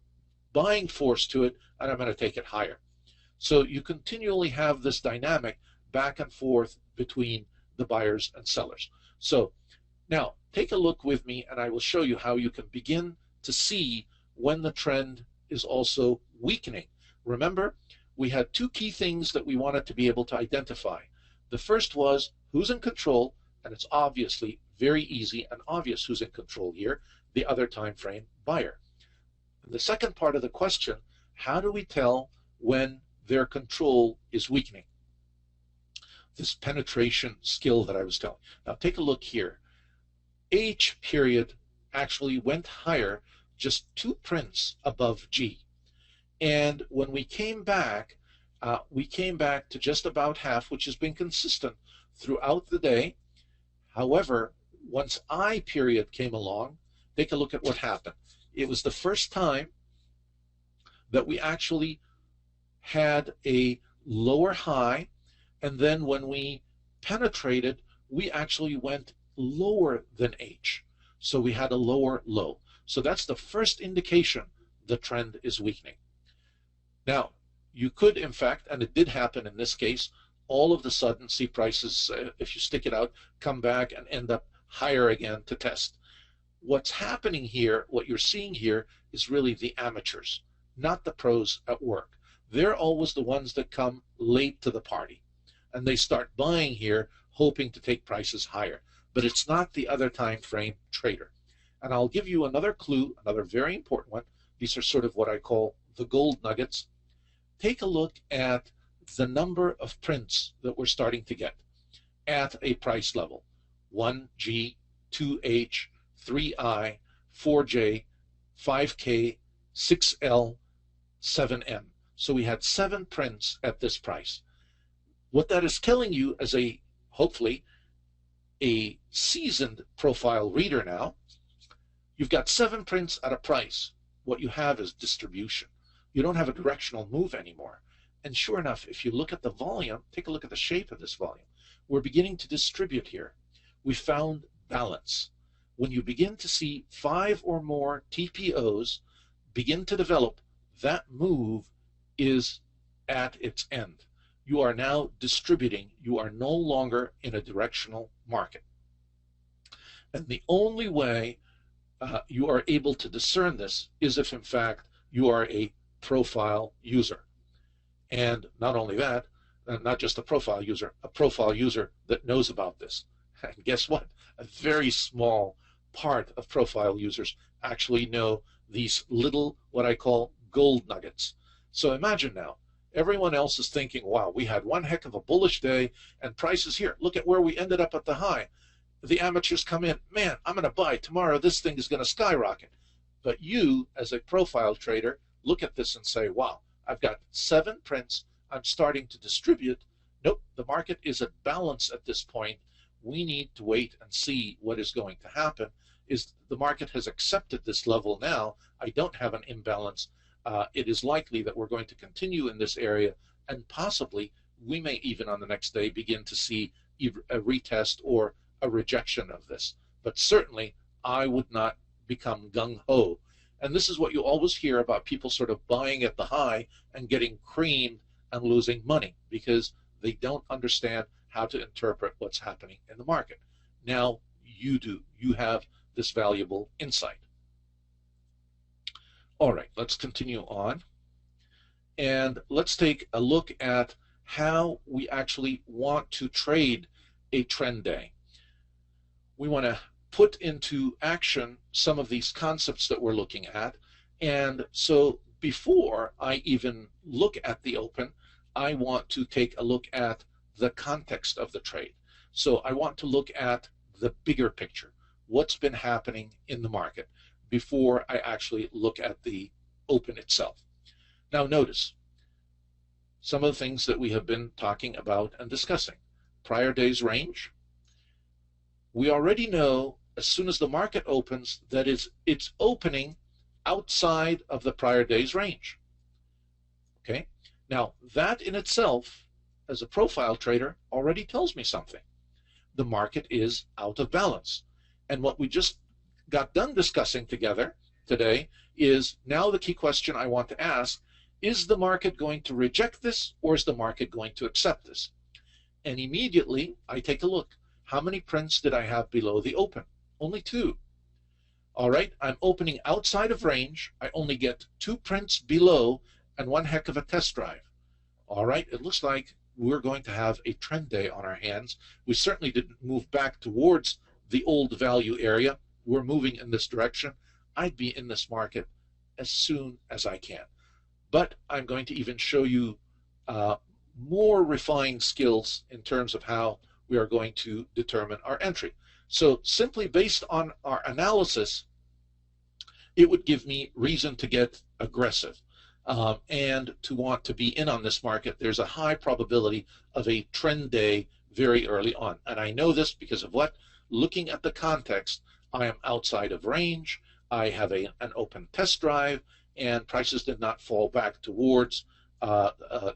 A: buying force to it, and I'm going to take it higher. So you continually have this dynamic back and forth between the buyers and sellers. So now take a look with me, and I will show you how you can begin to see when the trend is also weakening. Remember, we had two key things that we wanted to be able to identify. The first was who's in control, and it's obviously very easy and obvious who's in control here, the other time frame buyer. And the second part of the question, how do we tell when their control is weakening? This penetration skill that I was telling. Now take a look here. H period actually went higher, just 2 prints above G. And when we came back to just about half, which has been consistent throughout the day. However, once I period came along, take a look at what happened. It was the first time that we actually had a lower high, and then when we penetrated, we actually went lower than H. So we had a lower low. So that's the first indication the trend is weakening. Now, you could, in fact, and it did happen in this case, all of a sudden see prices, if you stick it out, come back and end up higher again to test. What's happening here, what you're seeing here, is really the amateurs, not the pros at work. They're always the ones that come late to the party, and they start buying here, hoping to take prices higher. But it's not the other time frame trader. And I'll give you another clue, another very important one. These are sort of what I call the gold nuggets. Take a look at the number of prints that we're starting to get at a price level. 1G, 2H, 3I, 4J, 5K, 6L, 7M. So we had 7 prints at this price. What that is telling you as a, hopefully, a seasoned profile reader now, you've got 7 prints at a price. What you have is distribution. You don't have a directional move anymore. And sure enough, if you look at the volume, take a look at the shape of this volume. We're beginning to distribute here. We found balance. When you begin to see 5 or more TPOs begin to develop, that move is at its end. You are now distributing. You are no longer in a directional market. And the only way you are able to discern this is if, in fact, you are a profile user. And not only that, not just a profile user that knows about this. And guess what? A very small part of profile users actually know these little, what I call gold nuggets. So imagine now, everyone else is thinking, wow, we had one heck of a bullish day and prices here. Look at where we ended up at the high. The amateurs come in, man, I'm going to buy tomorrow. This thing is going to skyrocket. But you, as a profile trader, look at this and say, wow, I've got 7 prints. I'm starting to distribute. Nope, the market is at balance at this point. We need to wait and see what is going to happen. Is the market has accepted this level now. I don't have an imbalance. It is likely that we're going to continue in this area, and possibly we may even on the next day begin to see a retest or a rejection of this. But certainly I would not become gung-ho. And this is what you always hear about people sort of buying at the high and getting creamed and losing money because they don't understand how to interpret what's happening in the market. Now you do. You have this valuable insight. All right, let's continue on. And let's take a look at how we actually want to trade a trend day. We want to put into action some of these concepts that we're looking at. And so before I even look at the open, I want to take a look at the context of the trade. So I want to look at the bigger picture, what's been happening in the market, before I actually look at the open itself. Now notice some of the things that we have been talking about and discussing. Prior day's range. We already know as soon as the market opens that it's opening outside of the prior day's range. Okay? Now that in itself, as a profile trader, already tells me something. The market is out of balance. And what we just got done discussing together today is now the key question I want to ask, is the market going to reject this or is the market going to accept this? And immediately I take a look. How many prints did I have below the open? Only 2. All right, I'm opening outside of range. I only get 2 prints below and one heck of a test drive. All right, it looks like we're going to have a trend day on our hands. We certainly didn't move back towards the old value area. We're moving in this direction. I'd be in this market as soon as I can. But I'm going to even show you more refined skills in terms of how we are going to determine our entry. So simply based on our analysis, it would give me reason to get aggressive and to want to be in on this market. There's a high probability of a trend day very early on. And I know this because of what? Looking at the context, I am outside of range. I have an open test drive, and prices did not fall back towards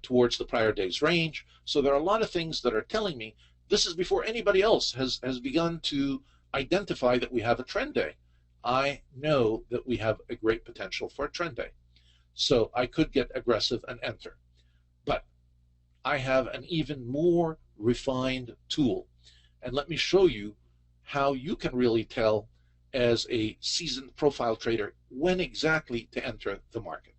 A: towards the prior day's range. So there are a lot of things that are telling me this is before anybody else has begun to identify that we have a trend day. I know that we have a great potential for a trend day. So I could get aggressive and enter. But I have an even more refined tool. And let me show you how you can really tell as a seasoned profile trader when exactly to enter the market.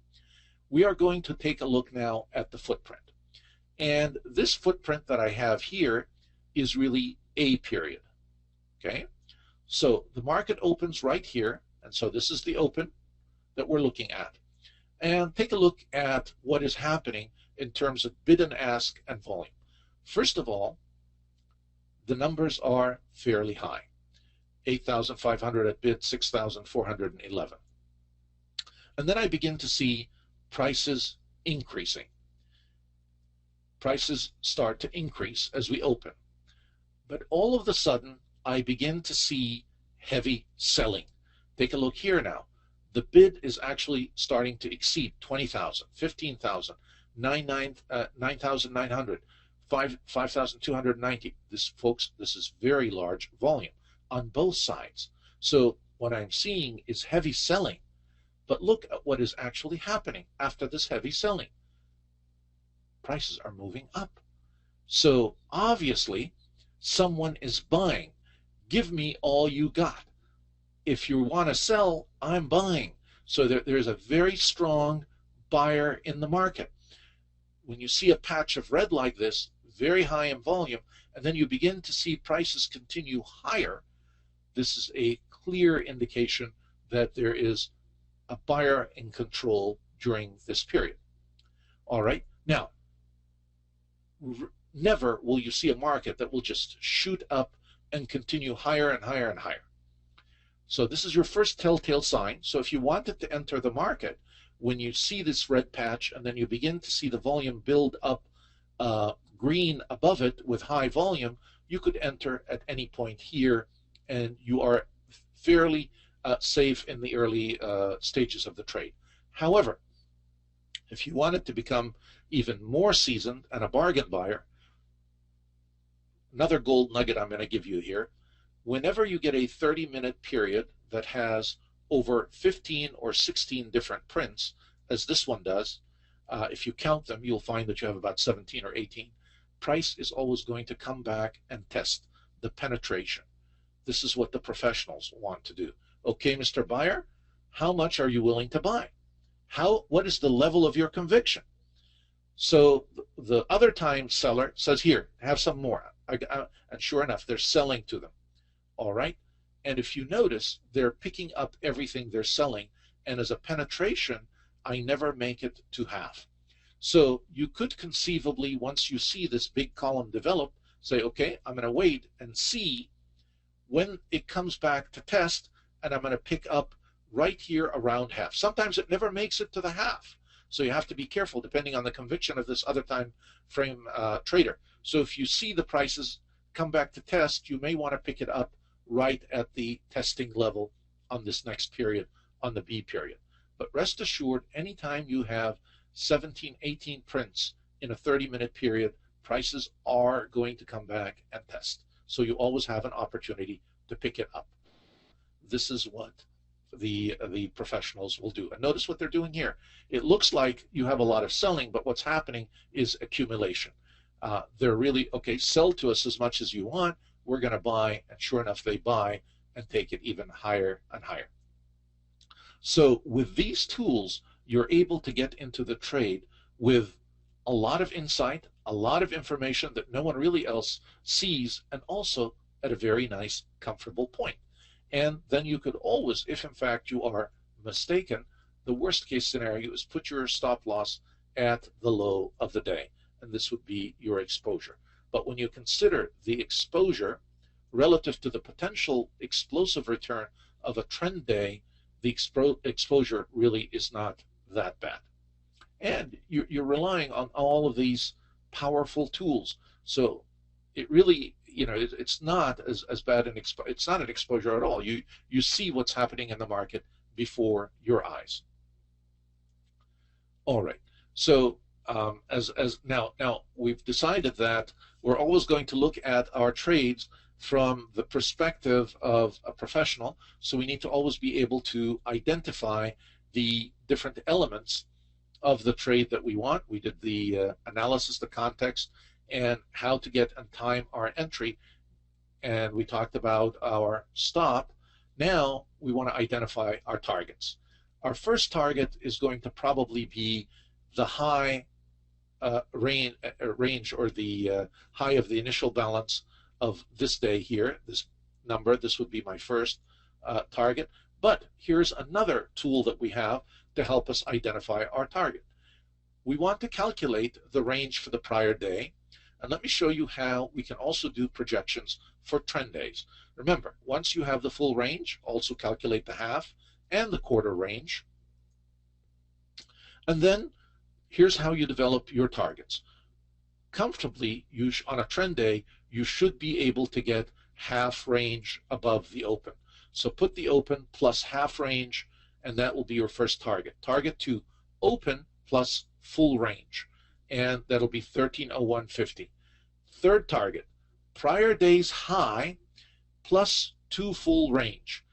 A: We are going to take a look now at the footprint. And this footprint that I have here is really a period. Okay? So the market opens right here. And so this is the open that we're looking at. And take a look at what is happening in terms of bid and ask and volume. First of all, the numbers are fairly high. 8,500 at bid, 6,411. And then I begin to see prices increasing. Prices start to increase as we open. But all of a sudden, I begin to see heavy selling. Take a look here now. The bid is actually starting to exceed 20,000, 15,000, 9,900, 5,290. This, folks, this is very large volume on both sides. So what I'm seeing is heavy selling. But look at what is actually happening after this heavy selling. Prices are moving up. So obviously, someone is buying. Give me all you got. If you want to sell, I'm buying. So there's a very strong buyer in the market. When you see a patch of red like this, very high in volume, and then you begin to see prices continue higher, this is a clear indication that there is a buyer in control during this period. All right. Now, never will you see a market that will just shoot up and continue higher and higher and higher. So this is your first telltale sign. So if you wanted to enter the market, when you see this red patch and then you begin to see the volume build up green above it with high volume, you could enter at any point here, and you are fairly safe in the early stages of the trade. However, if you wanted to become even more seasoned and a bargain buyer, another gold nugget I'm going to give you here: whenever you get a 30-minute period that has over 15 or 16 different prints, as this one does, if you count them, you'll find that you have about 17 or 18. Price is always going to come back and test the penetration. This is what the professionals want to do. Okay, Mr. Buyer, how much are you willing to buy? What is the level of your conviction? So the other time seller says, here, have some more. And sure enough, they're selling to them. All right. And if you notice, they're picking up everything they're selling. And as a penetration, I never make it to half. So you could conceivably, once you see this big column develop, say, okay, I'm going to wait and see when it comes back to test, and I'm going to pick up right here around half. Sometimes it never makes it to the half. So you have to be careful depending on the conviction of this other time frame trader. So if you see the prices come back to test, you may want to pick it up right at the testing level on this next period, on the B period. But rest assured, anytime you have 17, 18 prints in a 30-minute period, prices are going to come back and test. So you always have an opportunity to pick it up. This is what the professionals will do. And notice what they're doing here. It looks like you have a lot of selling, but what's happening is accumulation. They're really, okay, sell to us as much as you want. We're going to buy. And sure enough, they buy and take it even higher and higher. So with these tools, you're able to get into the trade with a lot of insight, a lot of information that no one really else sees, and also at a very nice, comfortable point. And then you could always, if in fact you are mistaken, the worst case scenario is put your stop loss at the low of the day, and this would be your exposure. But when you consider the exposure relative to the potential explosive return of a trend day, the exposure really is not that bad. And you're relying on all of these powerful tools. So it really, it's not as bad it's not an exposure at all. You see what's happening in the market before your eyes. All right. So as now we've decided that we're always going to look at our trades from the perspective of a professional, so we need to always be able to identify the different elements of the trade that we want. We did the analysis, the context, and how to get and time our entry, and we talked about our stop. Now we want to identify our targets. Our first target is going to probably be the high range or the high of the initial balance of this day here, this number. This would be my first target. But here's another tool that we have to help us identify our target. We want to calculate the range for the prior day, and let me show you how we can also do projections for trend days. Remember, once you have the full range, also calculate the half and the quarter range. And then here's how you develop your targets. Comfortably, on a trend day, you should be able to get half range above the open. So put the open plus half range, and that will be your first target. Target 2, open plus full range, and that'll be 1301.50. Third target, prior day's high plus 2 full range.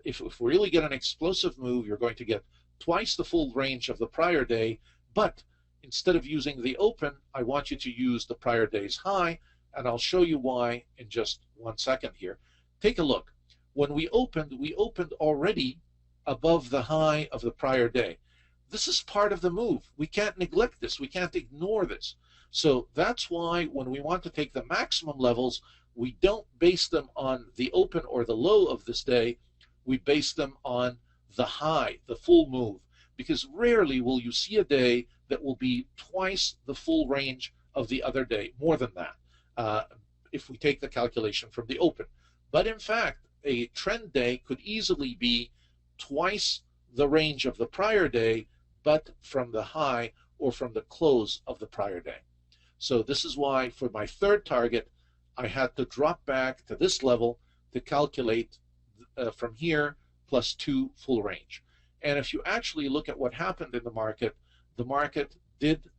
A: If we really get an explosive move, you're going to get twice the full range of the prior day, but instead of using the open, I want you to use the prior day's high, and I'll show you why in just 1 second here. Take a look. When we opened already above the high of the prior day. This is part of the move. We can't neglect this. We can't ignore this. So that's why when we want to take the maximum levels, we don't base them on the open or the low of this day. We base them on the high, the full move, because rarely will you see a day that will be twice the full range of the other day, more than that, if we take the calculation from the open. But in fact, a trend day could easily be twice the range of the prior day, but from the high or from the close of the prior day. So this is why for my third target, I had to drop back to this level to calculate from here plus 2 full range. And if you actually look at what happened in the market did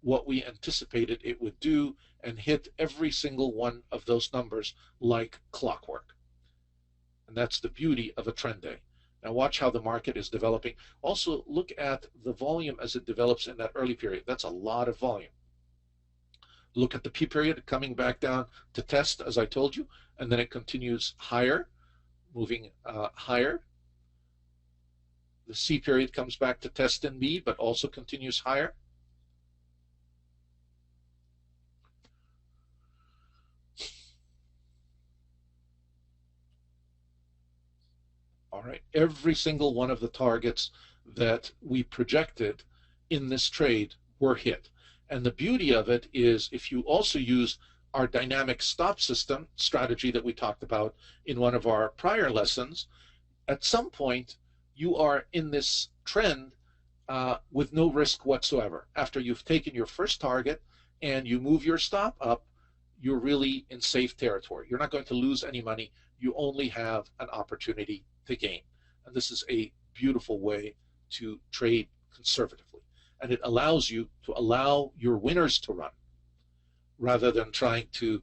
A: what we anticipated it would do and hit every single one of those numbers like clockwork. And that's the beauty of a trend day. Now watch how the market is developing. Also look at the volume as it develops in that early period. That's a lot of volume. Look at the P period coming back down to test, as I told you, and then it continues higher, moving higher. The C period comes back to test in B, but also continues higher. All right, every single one of the targets that we projected in this trade were hit. And the beauty of it is if you also use our dynamic stop system strategy that we talked about in one of our prior lessons, at some point you are in this trend with no risk whatsoever. After you've taken your first target and you move your stop up, you're really in safe territory. You're not going to lose any money. You only have an opportunity to gain. And this is a beautiful way to trade conservatively. And it allows you to allow your winners to run rather than trying to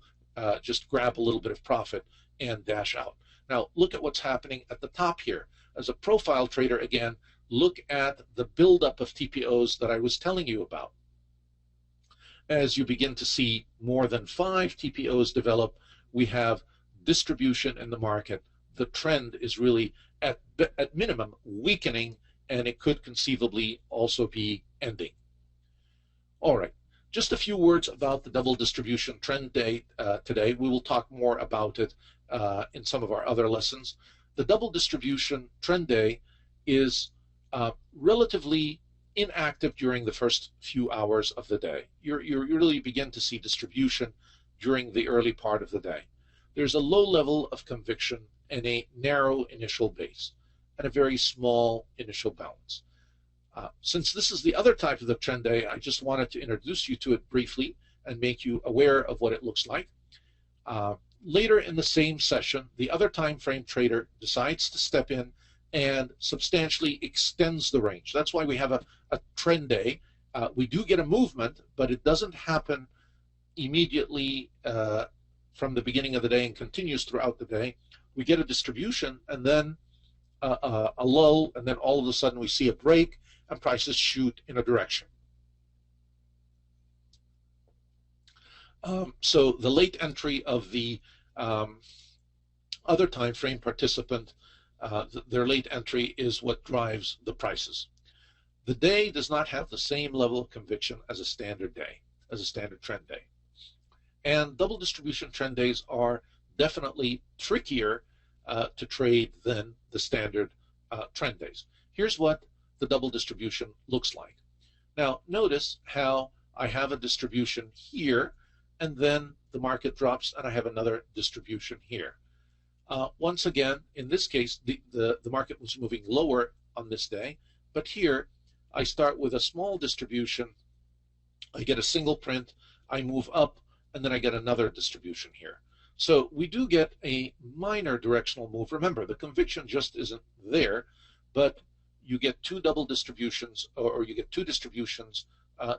A: just grab a little bit of profit and dash out. Now, look at what's happening at the top here. As a profile trader, again, look at the buildup of TPOs that I was telling you about. As you begin to see more than 5 TPOs develop, we have distribution in the market. The trend is really, at minimum, weakening, and it could conceivably also be ending. All right, just a few words about the double distribution trend day today. We will talk more about it in some of our other lessons. The double distribution trend day is relatively inactive during the first few hours of the day. You really begin to see distribution during the early part of the day. There's a low level of conviction and a narrow initial base and a very small initial balance. Since this is the other type of the trend day, I just wanted to introduce you to it briefly and make you aware of what it looks like. Later in the same session, the other time frame trader decides to step in and substantially extends the range. That's why we have a trend day, We do get a movement, but it doesn't happen immediately from the beginning of the day and continues throughout the day. We get a distribution and then a lull, and then all of a sudden we see a break and prices shoot in a direction. So the late entry of the other time frame participant, their late entry is what drives the prices. The day does not have the same level of conviction as a standard day, as a standard trend day. And double distribution trend days are definitely trickier to trade than the standard trend days. Here's what the double distribution looks like. Now notice how I have a distribution here, and then the market drops and I have another distribution here. Once again, in this case, the market was moving lower on this day, but here I start with a small distribution, I get a single print, I move up, and then I get another distribution here. So we do get a minor directional move. Remember, the conviction just isn't there, but you get two double distributions, or you get two distributions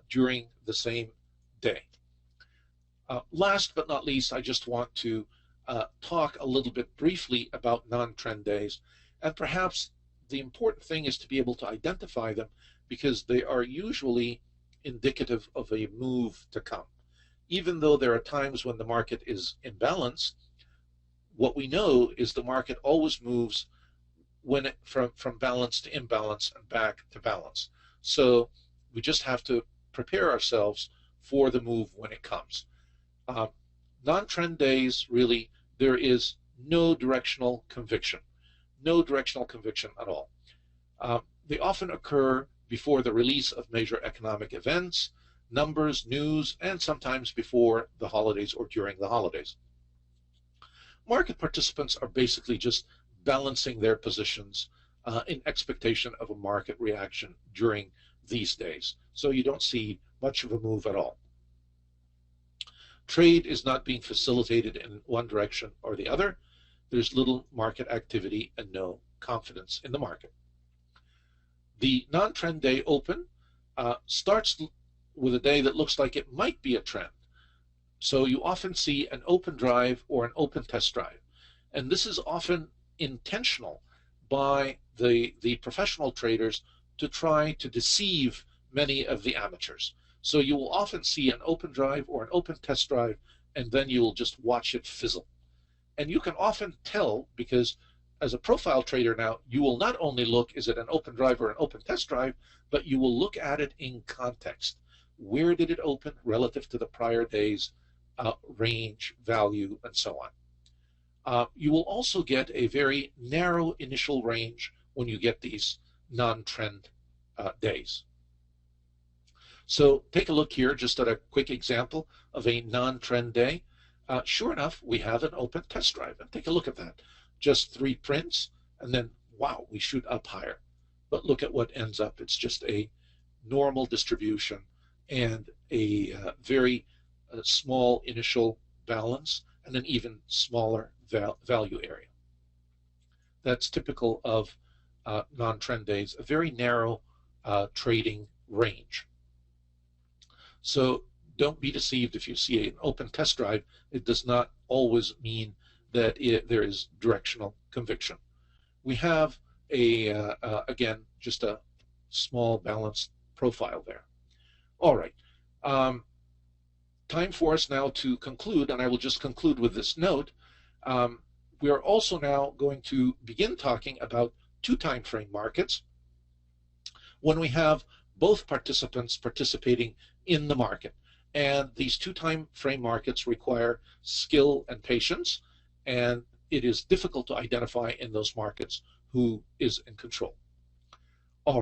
A: during the same day. Last but not least, I just want to talk a little bit briefly about non-trend days. And perhaps the important thing is to be able to identify them, because they are usually indicative of a move to come. Even though there are times when the market is in balance, what we know is the market always moves when from balance to imbalance and back to balance. So we just have to prepare ourselves for the move when it comes. Non-trend days, really, there is no directional conviction. No directional conviction at all. They often occur before the release of major economic events, numbers, news, and sometimes before the holidays or during the holidays. Market participants are basically just balancing their positions in expectation of a market reaction during these days. So you don't see much of a move at all. Trade is not being facilitated in one direction or the other. There's little market activity and no confidence in the market. The non-trend day open starts with a day that looks like it might be a trend. So you often see an open drive or an open test drive. And this is often intentional by the professional traders to try to deceive many of the amateurs. So you will often see an open drive or an open test drive, and then you will just watch it fizzle. And you can often tell, because as a profile trader now, you will not only look, is it an open drive or an open test drive, but you will look at it in context. Where did it open relative to the prior day's range, value, and so on. You will also get a very narrow initial range when you get these non-trend days. So take a look here just at a quick example of a non-trend day. Sure enough, we have an open test drive. And take a look at that. Just 3 prints, and then, wow, we shoot up higher. But look at what ends up. It's just a normal distribution and a very small initial balance and an even smaller value area. That's typical of non-trend days, a very narrow trading range. So don't be deceived if you see an open test drive. It does not always mean that there is directional conviction. We have again, just a small balanced profile there. All right. Time for us now to conclude, and I will just conclude with this note. We are also now going to begin talking about 2 time frame markets when we have both participants participating in the market. And these 2 time frame markets require skill and patience, and it is difficult to identify in those markets who is in control.